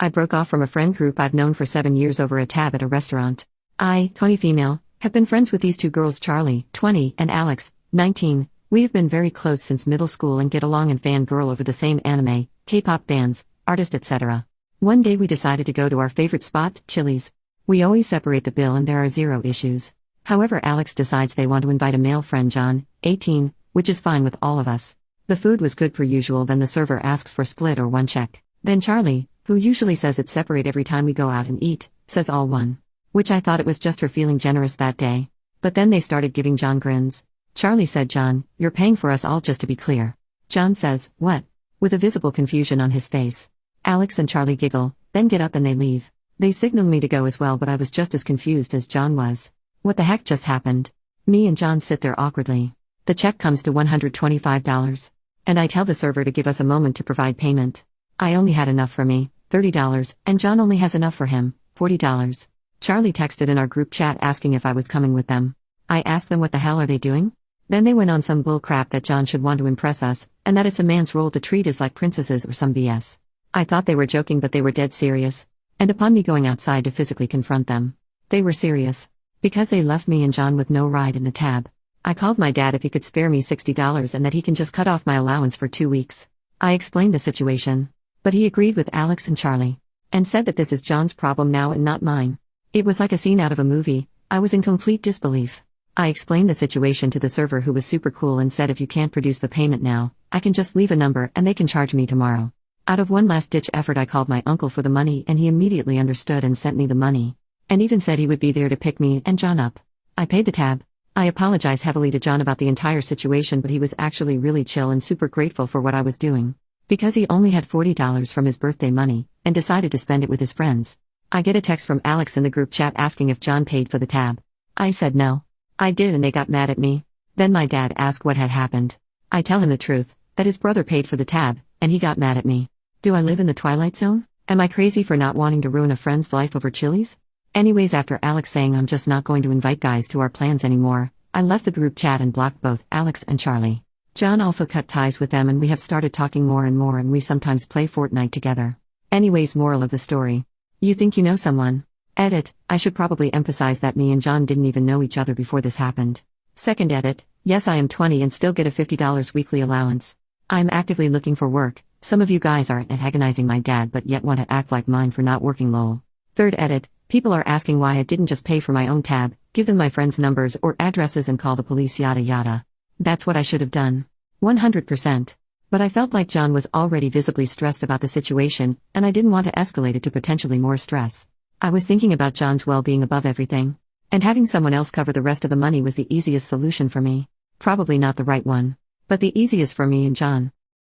I broke off from a friend group I've known for 7 years over a tab at a restaurant. I, 20 female, have been friends with these two girls, Charlie, 20, and Alex, 19. We have been very close since middle school and get along and fangirl over the same anime, K-pop bands, artists, etc. One day we decided to go to our favorite spot, Chili's. We always separate the bill and there are zero issues. However, Alex decides they want to invite a male friend, John, 18, which is fine with all of us. The food was good per usual, then the server asks for split or one check. Then Charlie, who usually says it's separate every time we go out and eat, says all one. Which I thought it was just her feeling generous that day. But then they started giving John grins. Charlie said, "John, you're paying for us all, just to be clear." John says, "What?" with a visible confusion on his face. Alex and Charlie giggle, then get up and they leave. They signaled me to go as well, but I was just as confused as John was. What the heck just happened? Me and John sit there awkwardly. The check comes to $125. And I tell the server to give us a moment to provide payment. I only had enough for me, $30, and John only has enough for him, $40. Charlie texted in our group chat asking if I was coming with them. I asked them what the hell are they doing? Then they went on some bull crap that John should want to impress us, and that it's a man's role to treat us like princesses or some BS. I thought they were joking, but they were dead serious. And upon me going outside to physically confront them, they were serious. Because they left me and John with no ride in the tab. I called my dad if he could spare me $60 and that he can just cut off my allowance for 2 weeks. I explained the situation. But he agreed with Alex and Charlie. And said that this is John's problem now and not mine. It was like a scene out of a movie. I was in complete disbelief. I explained the situation to the server, who was super cool and said, if you can't produce the payment now, I can just leave a number and they can charge me tomorrow. Out of one last-ditch effort I called my uncle for the money and he immediately understood and sent me the money. And even said he would be there to pick me and John up. I paid the tab. I apologized heavily to John about the entire situation, but he was actually really chill and super grateful for what I was doing. Because he only had $40 from his birthday money, and decided to spend it with his friends. I get a text from Alex in the group chat asking if John paid for the tab. I said no. I did and they got mad at me. Then my dad asked what had happened. I tell him the truth, that his brother paid for the tab, and he got mad at me. Do I live in the Twilight Zone? Am I crazy for not wanting to ruin a friend's life over Chili's? Anyways, after Alex saying I'm just not going to invite guys to our plans anymore, I left the group chat and blocked both Alex and Charlie. John also cut ties with them and we have started talking more and more, and we sometimes play Fortnite together. Anyways, moral of the story. You think you know someone? Edit, I should probably emphasize that me and John didn't even know each other before this happened. Second edit, yes, I am 20 and still get a $50 weekly allowance. I'm actively looking for work. Some of you guys are antagonizing my dad but yet want to act like mine for not working, lol. Third edit, people are asking why I didn't just pay for my own tab, give them my friends' numbers or addresses and call the police, yada yada. That's what I should have done. 100%. But I felt like John was already visibly stressed about the situation, and I didn't want to escalate it to potentially more stress. I was thinking about John's well-being above everything. And having someone else cover the rest of the money was the easiest solution for me. Probably not the right one. But the easiest for me and John.